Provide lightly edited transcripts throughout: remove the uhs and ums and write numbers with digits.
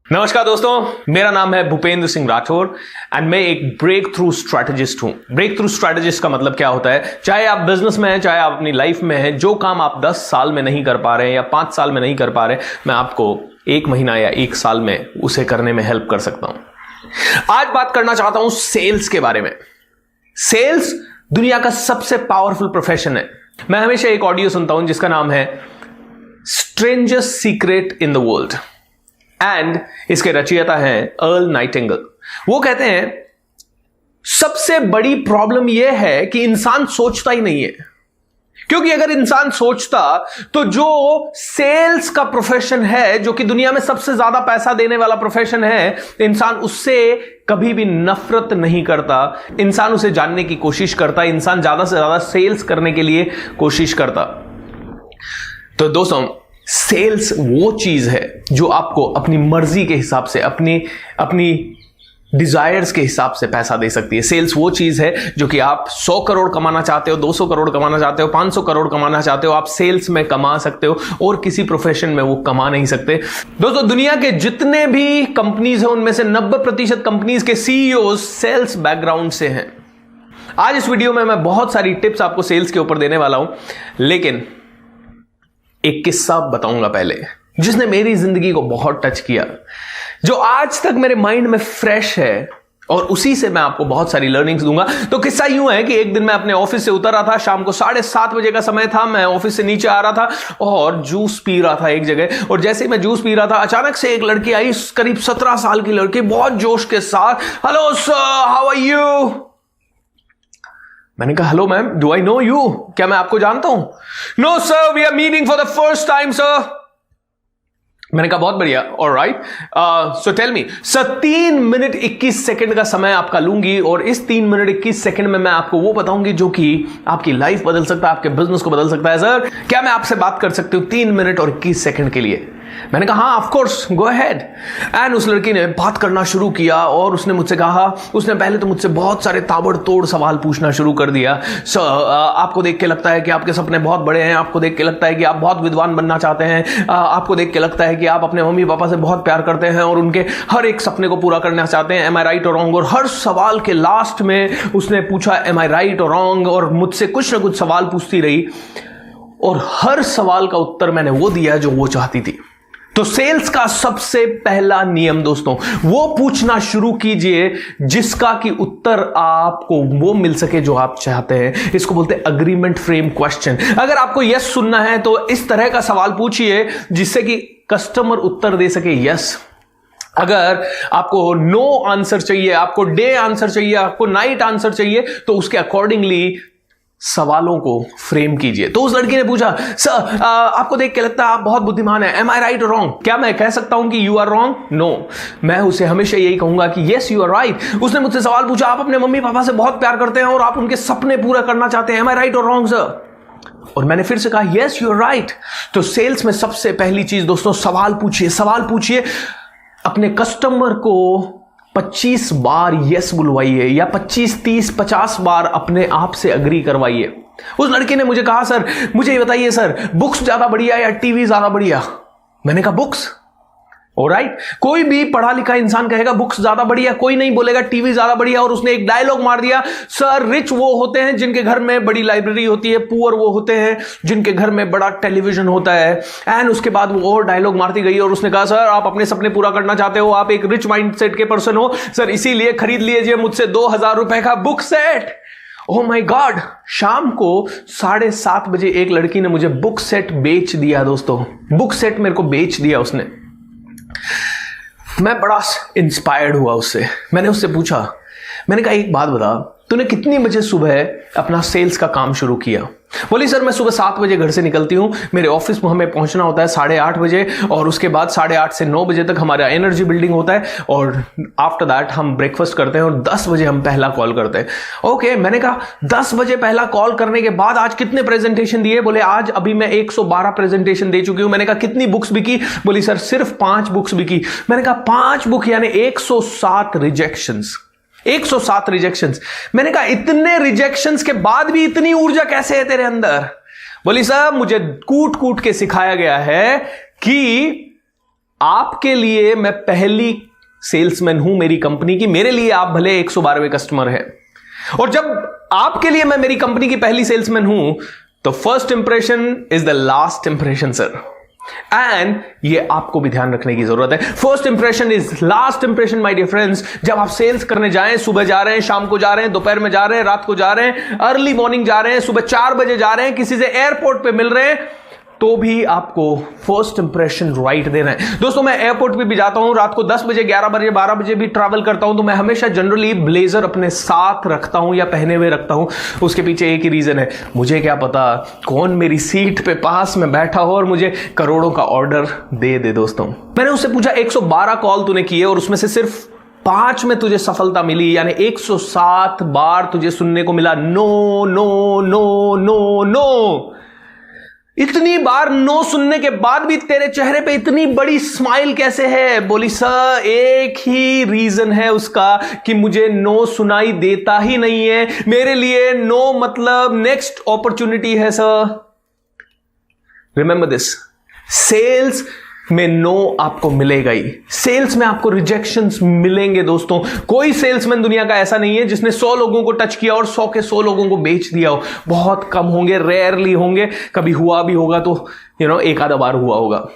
नमस्कार दोस्तों, मेरा नाम है भूपेंद्र सिंह राठौर एंड मैं एक ब्रेक थ्रू स्ट्रैटेजिस्ट हूं। ब्रेक थ्रू स्ट्रैटेजिस्ट का मतलब क्या होता है? चाहे आप बिजनेस में हैं, चाहे आप अपनी लाइफ में हैं, जो काम आप 10 साल में नहीं कर पा रहे हैं या 5 साल में नहीं कर पा रहे, मैं आपको 1 महीना या 1 साल में उसे करने में हेल्प कर सकता हूं। आज बात करना चाहता हूं सेल्स के बारे में। सेल्स दुनिया का सबसे पावरफुल प्रोफेशन है। मैं हमेशा एक ऑडियो सुनता हूं जिसका नाम है strangest secret in the world and इसके रचयिता हैं अर्ल नाइटिंगेल। वो कहते हैं सबसे बड़ी प्रॉब्लम यह है कि इंसान सोचता ही नहीं है, क्योंकि अगर इंसान सोचता तो जो सेल्स का प्रोफेशन है, जो कि दुनिया में सबसे ज्यादा पैसा देने वाला प्रोफेशन है, इंसान उससे कभी भी नफरत नहीं करता। इंसान उसे जानने की कोशिश करता, इंसान ज्यादा से ज्यादा सेल्स करने के लिए कोशिश करता। तो दोस्तों, सेल्स वो चीज है जो आपको अपनी मर्जी के हिसाब से, अपनी डिजायर्स के हिसाब से पैसा दे सकती है। सेल्स वो चीज है जो कि आप 100 करोड़ कमाना चाहते हो, 200 करोड़ कमाना चाहते हो, 500 करोड़ कमाना चाहते हो, आप सेल्स में कमा सकते हो और किसी प्रोफेशन में वो कमा नहीं सकते। दोस्तों, दुनिया के जितने भी कंपनीज हैं उनमें से 90% कंपनीज के सीईओ सेल्स बैकग्राउंड से हैं। आज इस वीडियो में मैं बहुत सारी टिप्स आपको सेल्स के ऊपर देने वाला हूं, लेकिन एक किस्सा बताऊंगा पहले जिसने मेरी जिंदगी को बहुत टच किया, जो आज तक मेरे माइंड में फ्रेश है और उसी से मैं आपको बहुत सारी लर्निंग्स दूंगा। तो किस्सा यूं है कि एक दिन मैं अपने ऑफिस से उतर रहा था, शाम को 7:30 बजे का समय था। मैं ऑफिस से नीचे आ रहा था और जूस पी रहा था एक जगह, और जैसे ही मैं जूस पी रहा था अचानक से एक लड़की आई, करीब 17 साल की लड़की, बहुत जोश के साथ, hello sir, how are you. मैंने कहा hello ma'am, do I know you, क्या मैं आपको जानता हूं? No sir, we are meeting for the first time sir. मैंने कहा बहुत बढ़िया, alright, so tell me sir. 3 minute 21 second का समय आपका लूंगी और इस 3 मिनट 21 सेकंड में मैं आपको वो बताऊंगी जो कि आपकी लाइफ बदल सकता है, आपके बिजनेस को बदल सकता है। सर, क्या मैं आपसे बात कर सकती हूं 3 मिनट और 21 सेकंड के लिए? मैंने कहा हाँ, of course, go ahead. And उस लड़की ने बात करना शुरू किया और उसने मुझसे कहा, उसने पहले तो मुझसे बहुत सारे ताबड़तोड़ सवाल पूछना शुरू कर दिया। सर, आपको देख के लगता है कि आपके सपने बहुत बड़े हैं, आपको देख के लगता है कि आप बहुत विद्वान बनना चाहते हैं, आपको देख के लगता है कि आप अपने मम्मी पापा से बहुत प्यार करते हैं और उनके हर एक सपने को पूरा करना चाहते हैं। एम आई राइट और रॉन्ग? और हर सवाल के लास्ट में उसने पूछा एम आई राइट और रॉन्ग, और मुझसे कुछ ना कुछ सवाल पूछती रही और हर सवाल का उत्तर मैंने वो दिया जो वो चाहती थी। तो सेल्स का सबसे पहला नियम दोस्तों, वो पूछना शुरू कीजिए जिसका कि उत्तर आपको वो मिल सके जो आप चाहते हैं। इसको बोलते हैं अग्रीमेंट फ्रेम क्वेश्चन। अगर आपको यस सुनना है तो इस तरह का सवाल पूछिए जिससे कि कस्टमर उत्तर दे सके यस। अगर आपको नो आंसर चाहिए, आपको डे आंसर चाहिए, आपको नाइट आंसर चाहिए, तो उसके अकॉर्डिंगली सवालों को फ्रेम कीजिए। तो उस लड़की ने पूछा, सर, आपको देख के लगता है आप बहुत बुद्धिमान है, एम आई राइट और रॉन्ग? क्या मैं कह सकता हूं कि यू आर रॉन्ग? नो, मैं उसे हमेशा यही कहूंगा कि यस यू आर राइट। उसने मुझसे सवाल पूछा, आप अपने मम्मी पापा से बहुत प्यार करते हैं और आप उनके सपने पूरा करना चाहते हैं, एम आई राइट और रॉन्ग सर? और मैंने फिर से कहा यस यू आर राइट। तो सेल्स में सबसे पहली चीज दोस्तों, सवाल पूछिए। सवाल पूछिए, अपने कस्टमर को 25 बार यस बुलवाइए या 25, 30, 50 बार अपने आप से अग्री करवाइए। उस लड़की ने मुझे कहा, सर मुझे ये बताइए सर, बुक्स ज्यादा बढ़िया या टीवी ज्यादा बढ़िया? मैंने कहा बुक्स। ऑलराइट, कोई भी पढ़ा लिखा इंसान कहेगा बुक्स ज्यादा बढ़िया, कोई नहीं बोलेगा टीवी ज्यादा बढ़िया। और उसने एक डायलॉग मार दिया, सर रिच वो होते हैं जिनके घर में बड़ी लाइब्रेरी होती है, पुअर वो होते हैं जिनके घर में बड़ा टेलीविजन होता है। एंड उसके बाद वो और डायलॉग मारती गई और उसने कहा, सर आप अपने सपने पूरा करना चाहते हो, आप एक रिच माइंडसेट के पर्सन हो सर, इसीलिए खरीद लीजिए मुझसे 2000 रुपए का book set. Oh my God, शाम को 7:30 बजे एक लड़की ने मुझे बुक सेट बेच दिया दोस्तों। बुक सेट मेरे को बेच दिया उसने। मैं बड़ा इंस्पायर्ड हुआ उससे। मैंने उससे पूछा, मैंने कहा एक बात बता, तूने कितनी बजे सुबह अपना सेल्स का काम शुरू किया? बोली सर मैं सुबह 7 बजे घर से निकलती हूँ, मेरे ऑफिस में हमें पहुंचना होता है 8:30 बजे, और उसके बाद 8:30 से 9 बजे तक हमारा एनर्जी बिल्डिंग होता है, और आफ्टर दैट हम ब्रेकफास्ट करते हैं और 10 बजे हम पहला कॉल करते हैं। ओके, मैंने कहा 10 बजे पहला कॉल करने के बाद आज कितने प्रेजेंटेशन दिए? बोले आज अभी मैं 112 प्रेजेंटेशन दे चुकी हूं। मैंने कहा कितनी बुक्स बिकी? बोली सर सिर्फ 5 बुक्स बिकी। मैंने कहा 5 बुक यानी 107 रिजेक्शंस। 107 रिजेक्शंस। मैंने कहा इतने रिजेक्शंस के बाद भी इतनी ऊर्जा कैसे है तेरे अंदर? बोली साहब मुझे कूट कूट के सिखाया गया है कि आपके लिए मैं पहली सेल्समैन हूं मेरी कंपनी की, मेरे लिए आप भले 112वें कस्टमर हैं। और जब आपके लिए मैं मेरी कंपनी की पहली सेल्समैन हूं तो first impression is the last impression sir, and ये आपको भी ध्यान रखने की जरूरत है। First impression is last impression my dear friends. जब आप सेल्स करने जाएं, सुबह जा रहे हैं, शाम को जा रहे हैं, दोपहर में जा रहे हैं, रात को जा रहे हैं, अर्ली मॉर्निंग जा रहे हैं, सुबह 4 बजे जा रहे हैं, किसी से एयरपोर्ट पे मिल रहे हैं, तो भी आपको फर्स्ट इंप्रेशन राइट देना है। दोस्तों मैं एयरपोर्ट पे भी जाता हूं, रात को 10 बजे, 11 बजे, 12 बजे भी ट्रैवल करता हूं, तो मैं हमेशा जनरली ब्लेजर अपने साथ रखता हूं या पहने हुए रखता हूं। उसके पीछे एक ही रीजन है, मुझे क्या पता कौन मेरी सीट पे पास में बैठा हो और मुझे करोड़ों का ऑर्डर दे दे। दोस्तों मैंने उससे पूछा 112 कॉल तूने किए और उसमें से सिर्फ 5 में तुझे सफलता मिली, यानी 107 बार तुझे सुनने को मिला no no no no no. इतनी बार नो सुनने के बाद भी तेरे चेहरे पे इतनी बड़ी स्माइल कैसे है? बोली सर एक ही रीजन है उसका कि मुझे नो सुनाई देता ही नहीं है, मेरे लिए नो मतलब नेक्स्ट अपॉर्चुनिटी है सर। रिमेंबर दिस, सेल्स में नो आपको मिलेगा ही, सेल्स में आपको रिजेक्शंस मिलेंगे। दोस्तों कोई सेल्समैन दुनिया का ऐसा नहीं है जिसने 100 लोगों को टच किया और 100 के 100 लोगों को बेच दिया हो। बहुत कम होंगे, रेयरली होंगे, कभी हुआ भी होगा तो एक आधा बार हुआ होगा।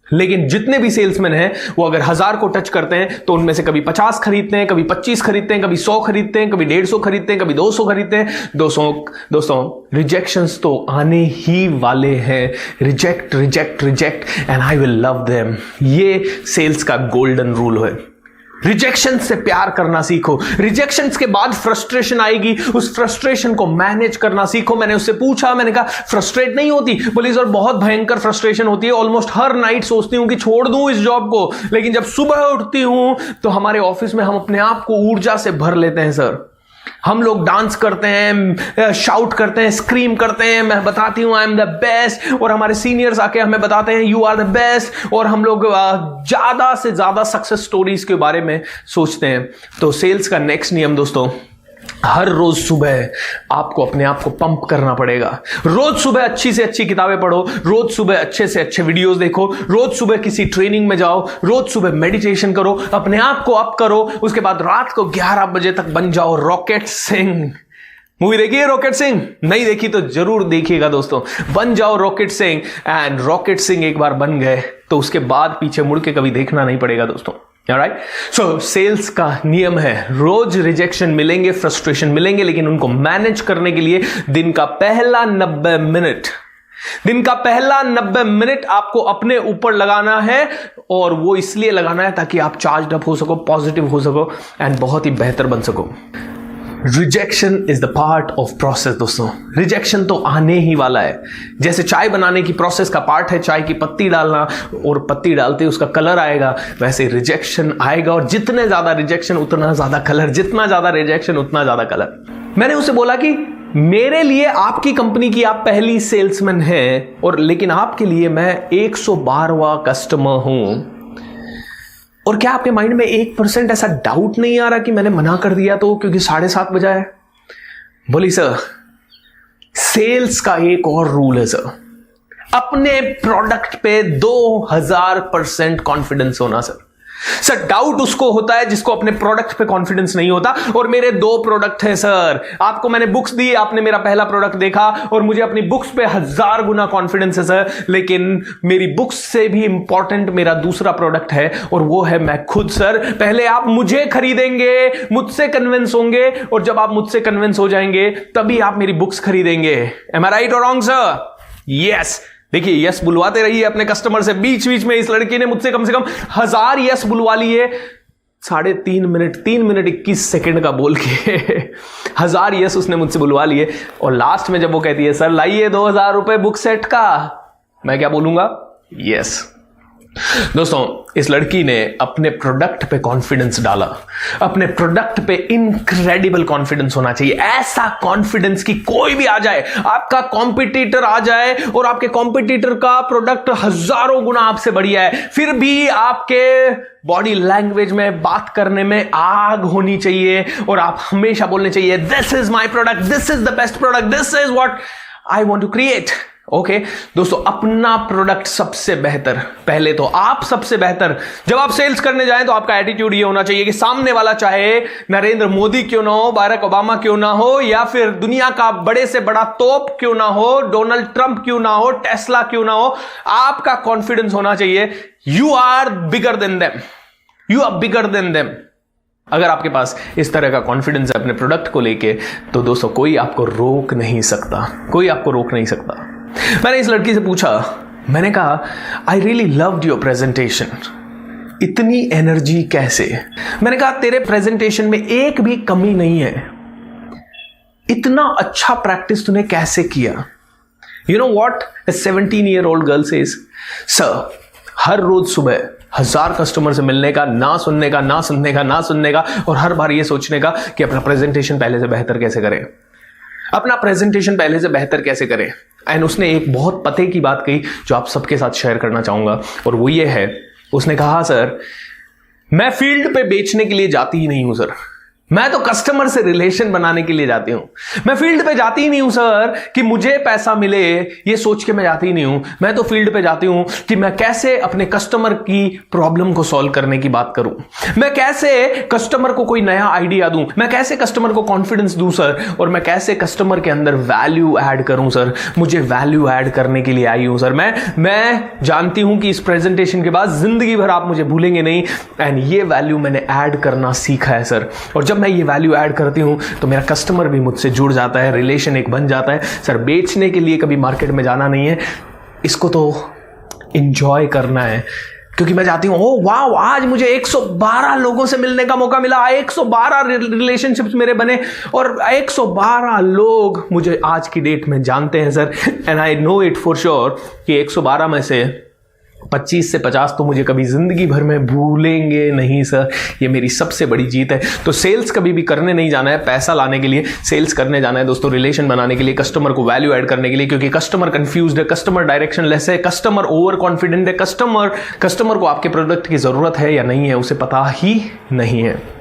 लेकिन जितने भी सेल्समैन हैं वो अगर 1000 को टच करते हैं तो उनमें से कभी 50 खरीदते हैं, कभी 25 खरीदते हैं, कभी 100 खरीदते हैं, कभी 150 खरीदते हैं, कभी 200 खरीदते हैं। दोस्तों रिजेक्शंस तो आने ही वाले हैं। Reject reject reject and I will love them, ये सेल्स का गोल्डन रूल है। रिजेक्शन से प्यार करना सीखो। रिजेक्शन के बाद फ्रस्ट्रेशन आएगी, उस फ्रस्ट्रेशन को मैनेज करना सीखो। मैंने उससे पूछा, मैंने कहा फ्रस्ट्रेट नहीं होती? बोली सर बहुत भयंकर फ्रस्ट्रेशन होती है, ऑलमोस्ट हर नाइट सोचती हूं कि छोड़ दूं इस जॉब को, लेकिन जब सुबह उठती हूं तो हमारे ऑफिस में हम अपने आप को ऊर्जा से भर लेते हैं सर। हम लोग डांस करते हैं, शाउट करते हैं, स्क्रीम करते हैं, मैं बताती हूं आई एम द बेस्ट, और हमारे सीनियर्स आके हमें बताते हैं यू आर द बेस्ट, और हम लोग ज्यादा से ज्यादा सक्सेस स्टोरीज के बारे में सोचते हैं। तो सेल्स का नेक्स्ट नियम दोस्तों, हर रोज सुबह आपको अपने आप को पंप करना पड़ेगा। रोज सुबह अच्छी से अच्छी किताबें पढ़ो, रोज सुबह अच्छे से अच्छे वीडियोस देखो, रोज सुबह किसी ट्रेनिंग में जाओ, रोज सुबह मेडिटेशन करो, अपने आप को अप करो। उसके बाद रात को 11 बजे तक बन जाओ रॉकेट सिंह। मूवी देखी है रॉकेट सिंह? नहीं देखी तो जरूर देखिएगा दोस्तों। बन जाओ rocket Singh, and rocket Singh एक बार बन गए तो उसके बाद पीछे मुड़ के कभी देखना नहीं पड़ेगा दोस्तों। Alright? So, सेल्स का नियम है, रोज रिजेक्शन मिलेंगे, फ्रस्ट्रेशन मिलेंगे, लेकिन उनको मैनेज करने के लिए दिन का पहला 90 मिनट आपको अपने ऊपर लगाना है, और वो इसलिए लगाना है ताकि आप चार्ज अप हो सको, पॉजिटिव हो सको, एंड बहुत ही बेहतर बन सको। Rejection is the part of process. दोस्तों रिजेक्शन तो आने ही वाला है। जैसे चाय बनाने की प्रोसेस का पार्ट है चाय की पत्ती डालना, और पत्ती डालते ही उसका कलर आएगा, वैसे रिजेक्शन आएगा, और जितने ज्यादा रिजेक्शन उतना ज्यादा कलर, जितना ज्यादा रिजेक्शन उतना ज्यादा कलर। मैंने उसे बोला कि मेरे लिए आपकी कंपनी की आप पहली सेल्समैन हैं, और लेकिन आपके लिए मैं 112वां कस्टमर हूं, और क्या आपके माइंड में 1% ऐसा डाउट नहीं आ रहा कि मैंने मना कर दिया तो क्योंकि 7:30 बजा है? बोली सर सेल्स का एक और रूल है सर, अपने प्रोडक्ट पे 2000% कॉन्फिडेंस होना सर। सर डाउट उसको होता है जिसको अपने प्रोडक्ट पे कॉन्फिडेंस नहीं होता, और मेरे 2 प्रोडक्ट हैं सर। आपको मैंने बुक्स दी, आपने मेरा पहला प्रोडक्ट देखा, और मुझे अपनी बुक्स पे 1000 गुना कॉन्फिडेंस है सर, लेकिन मेरी बुक्स से भी इंपॉर्टेंट मेरा दूसरा प्रोडक्ट है, और वो है मैं खुद सर। पहले आप मुझे खरीदेंगे, मुझसे कन्विंस होंगे, और जब आप मुझसे कन्विंस हो जाएंगे तभी आप मेरी बुक्स खरीदेंगे। एम आई राइट और रॉन्ग सर? यस। देखिए यस बुलवाते रहिए अपने कस्टमर से। बीच बीच में इस लड़की ने मुझसे कम से कम 1000 यस बुलवा लिए, 3.5 मिनट 3 मिनट 21 सेकंड का बोल के 1000 यस उसने मुझसे बुलवा लिए। और लास्ट में जब वो कहती है सर लाइए 2000 रुपए बुक सेट का, मैं क्या बोलूंगा? यस। दोस्तों इस लड़की ने अपने प्रोडक्ट पे कॉन्फिडेंस डाला। अपने प्रोडक्ट पे इनक्रेडिबल कॉन्फिडेंस होना चाहिए, ऐसा कॉन्फिडेंस कि कोई भी आ जाए, आपका कॉम्पिटिटर आ जाए और आपके कॉम्पिटिटर का प्रोडक्ट हजारों गुना आपसे बढ़िया है, फिर भी आपके बॉडी लैंग्वेज में, बात करने में आग होनी चाहिए, और आप हमेशा बोलने चाहिए this is my product, this is the best product, this is what I want to create. Okay दोस्तों, अपना प्रोडक्ट सबसे बेहतर, पहले तो आप सबसे बेहतर। जब आप सेल्स करने जाएं तो आपका एटीट्यूड ये होना चाहिए कि सामने वाला चाहे नरेंद्र मोदी क्यों ना हो, बाराक ओबामा क्यों ना हो, या फिर दुनिया का बड़े से बड़ा तोप क्यों ना हो, डोनाल्ड ट्रंप क्यों ना हो, टेस्ला क्यों ना हो, आपका कॉन्फिडेंस होना चाहिए you are bigger than them, you are bigger than them. अगर आपके पास इस तरह का कॉन्फिडेंस है अपने प्रोडक्ट को लेके, तो दोस्तों कोई आपको रोक नहीं सकता, कोई आपको रोक नहीं सकता। मैंने इस लड़की से पूछा, मैंने कहा I really loved your presentation, इतनी एनर्जी कैसे? मैंने कहा तेरे प्रेजेंटेशन में एक भी कमी नहीं है, इतना अच्छा प्रैक्टिस तूने कैसे किया? You know what a 17-year-old girl says, sir हर रोज सुबह 1000 कस्टमर से मिलने का, ना सुनने का, ना सुनने का, ना सुनने का, और हर बार ये सोचने का कि अपना प्रेजेंटेशन पहले से बेहतर कैसे करें, अपना प्रेजेंटेशन पहले से बेहतर कैसे करें। एंड उसने एक बहुत पते की बात कही जो आप सबके साथ शेयर करना चाहूंगा, और वो ये है, उसने कहा सर मैं फील्ड पे बेचने के लिए जाती ही नहीं हूं सर, मैं तो कस्टमर से रिलेशन बनाने के लिए जाती हूं। मैं फील्ड पे जाती ही नहीं हूं सर कि मुझे पैसा मिले, ये सोच के मैं जाती ही नहीं हूं। मैं तो फील्ड पे जाती हूं कि मैं कैसे अपने कस्टमर की प्रॉब्लम को सॉल्व करने की बात करूं, मैं कैसे कस्टमर को कोई नया आइडिया दूं, मैं कैसे कस्टमर को कॉन्फिडेंस दूं सर, और मैं कैसे कस्टमर के अंदर वैल्यू ऐड करूं सर। मुझे वैल्यू ऐड करने के लिए आई हूं सर। मैं जानती हूं कि इस प्रेजेंटेशन के बाद जिंदगी भर आप मुझे भूलेंगे नहीं, एंड ये वैल्यू मैंने ऐड करना सीखा है सर। और जब मैं ये वैल्यू ऐड करती हूं तो मेरा कस्टमर भी मुझसे जुड़ जाता है, रिलेशन एक बन जाता है। सर बेचने के लिए कभी मार्केट में जाना नहीं है, इसको तो एंजॉय करना है, क्योंकि मैं चाहती हूं ओ वाह आज मुझे 112 लोगों से मिलने का मौका मिला, 112 रिलेशनशिप्स मेरे बने, और 112 लोग मुझे आज की डेट में जानते हैं sir. And I know it for sure कि 112 में से 25 से 50 तो मुझे कभी जिंदगी भर में भूलेंगे नहीं सर। ये मेरी सबसे बड़ी जीत है। तो सेल्स कभी भी करने नहीं जाना है पैसा लाने के लिए, सेल्स करने जाना है दोस्तों रिलेशन बनाने के लिए, कस्टमर को वैल्यू ऐड करने के लिए, क्योंकि कस्टमर कंफ्यूज्ड है, कस्टमर डायरेक्शन लेस है, कस्टमर ओवर कॉन्फिडेंट है, कस्टमर को आपके प्रोडक्ट की जरूरत है या नहीं है उसे पता ही नहीं है।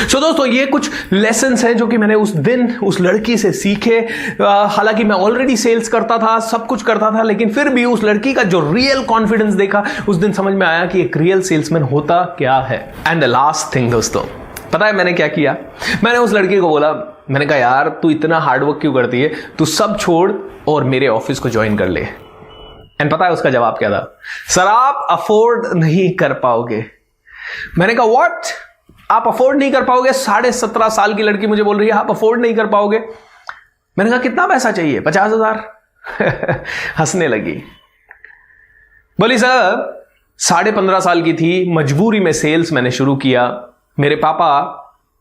सो दोस्तों ये कुछ लेसन्स हैं जो कि मैंने उस दिन उस लड़की से सीखे। हालांकि मैं ऑलरेडी सेल्स करता था, सब कुछ करता था, लेकिन फिर भी उस लड़की का जो रियल कॉन्फिडेंस देखा उस दिन समझ में आया कि एक रियल सेल्समैन होता क्या है। एंड द लास्ट थिंग दोस्तों, पता है मैंने क्या किया? मैंने उस लड़की को बोला, मैंने कहा यार तू इतना हार्डवर्क क्यों करती है, तू सब छोड़ और मेरे ऑफिस को ज्वाइन कर ले। एंड पता है उसका जवाब क्या था? सर आप अफोर्ड नहीं कर पाओगे। मैंने कहा व्हाट, आप अफोर्ड नहीं कर पाओगे? 17.5 साल की लड़की मुझे बोल रही है आप अफोर्ड नहीं कर पाओगे। मैंने कहा कितना पैसा चाहिए? 50,000। हंसने लगी, बोली सर 15.5 साल की थी, मजबूरी में सेल्स मैंने शुरू किया। मेरे पापा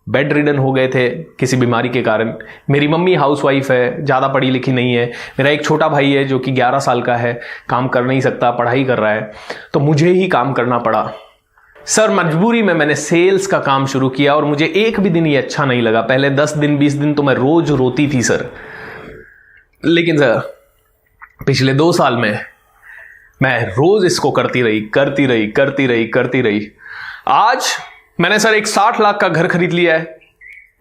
बेड रिडन हो गए थे किसी बीमारी के कारण, मेरी मम्मी हाउसवाइफ है, ज़्यादा पढ़ी लिखी नहीं है, मेरा एक छोटा भाई है जो कि 11 साल का है, काम कर नहीं सकता, पढ़ाई कर रहा है, तो मुझे ही काम करना पड़ा। सर मजबूरी में मैंने सेल्स का काम शुरू किया और मुझे एक भी दिन ये अच्छा नहीं लगा। पहले 10 दिन 20 दिन तो मैं रोज रोती थी सर, लेकिन सर पिछले 2 साल में मैं रोज इसको करती रही। आज मैंने सर एक 60 लाख का घर खरीद लिया है,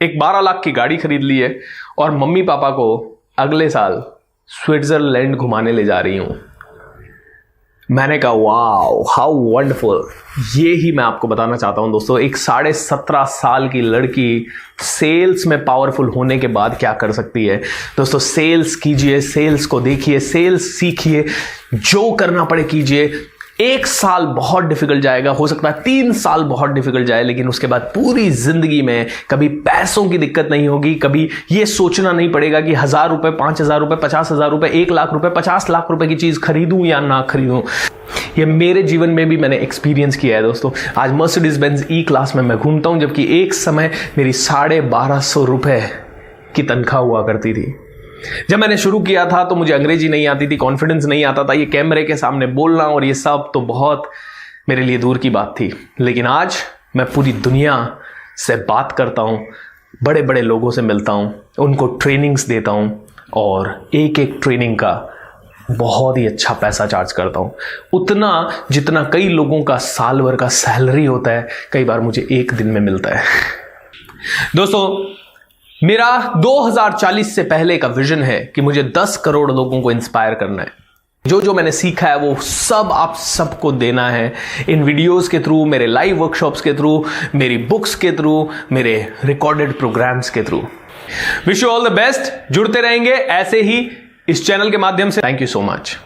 एक 12 लाख की गाड़ी खरीद ली है, और मम्मी पापा को अगले साल स्विट्जरलैंड घुमाने ले जा रही हूं। मैंने कहा वाओ हाउ वंडरफुल। ये ही मैं आपको बताना चाहता हूं दोस्तों, एक 17.5 साल की लड़की सेल्स में पावरफुल होने के बाद क्या कर सकती है। दोस्तों सेल्स कीजिए, सेल्स को देखिए, सेल्स सीखिए, जो करना पड़े कीजिए। 1 साल बहुत डिफिकल्ट जाएगा, हो सकता है 3 साल बहुत डिफिकल्ट जाए, लेकिन उसके बाद पूरी जिंदगी में कभी पैसों की दिक्कत नहीं होगी। कभी ये सोचना नहीं पड़ेगा कि 1000 रुपए, 5000 रुपए, 50,000 रुपए, 1 लाख रुपए, 50 लाख रुपए की चीज खरीदूं या ना खरीदूं। ये मेरे जीवन में भी मैंने एक्सपीरियंस किया है दोस्तों। आज मर्सिडीज बेंज ई क्लास में मैं घूमता हूं, जबकि एक समय मेरी 1250 रुपए की तनख्वाह हुआ करती थी। जब मैंने शुरू किया था तो मुझे अंग्रेजी नहीं आती थी, कॉन्फिडेंस नहीं आता था, ये कैमरे के सामने बोलना और ये सब तो बहुत मेरे लिए दूर की बात थी। लेकिन आज मैं पूरी दुनिया से बात करता हूं, बड़े बड़े लोगों से मिलता हूं, उनको ट्रेनिंग्स देता हूं, और एक एक ट्रेनिंग का बहुत ही अच्छा पैसा चार्ज करता हूं, उतना जितना कई लोगों का साल भर का सैलरी होता है, कई बार मुझे एक दिन में मिलता है। दोस्तों मेरा 2040 से पहले का विजन है कि मुझे 10 करोड़ लोगों को इंस्पायर करना है। जो जो मैंने सीखा है वो सब आप सबको देना है इन वीडियोस के थ्रू, मेरे लाइव वर्कशॉप्स के थ्रू, मेरी बुक्स के थ्रू, मेरे रिकॉर्डेड प्रोग्राम्स के through. Wish you all the best. जुड़ते रहेंगे ऐसे ही इस चैनल के माध्यम से। Thank you so much.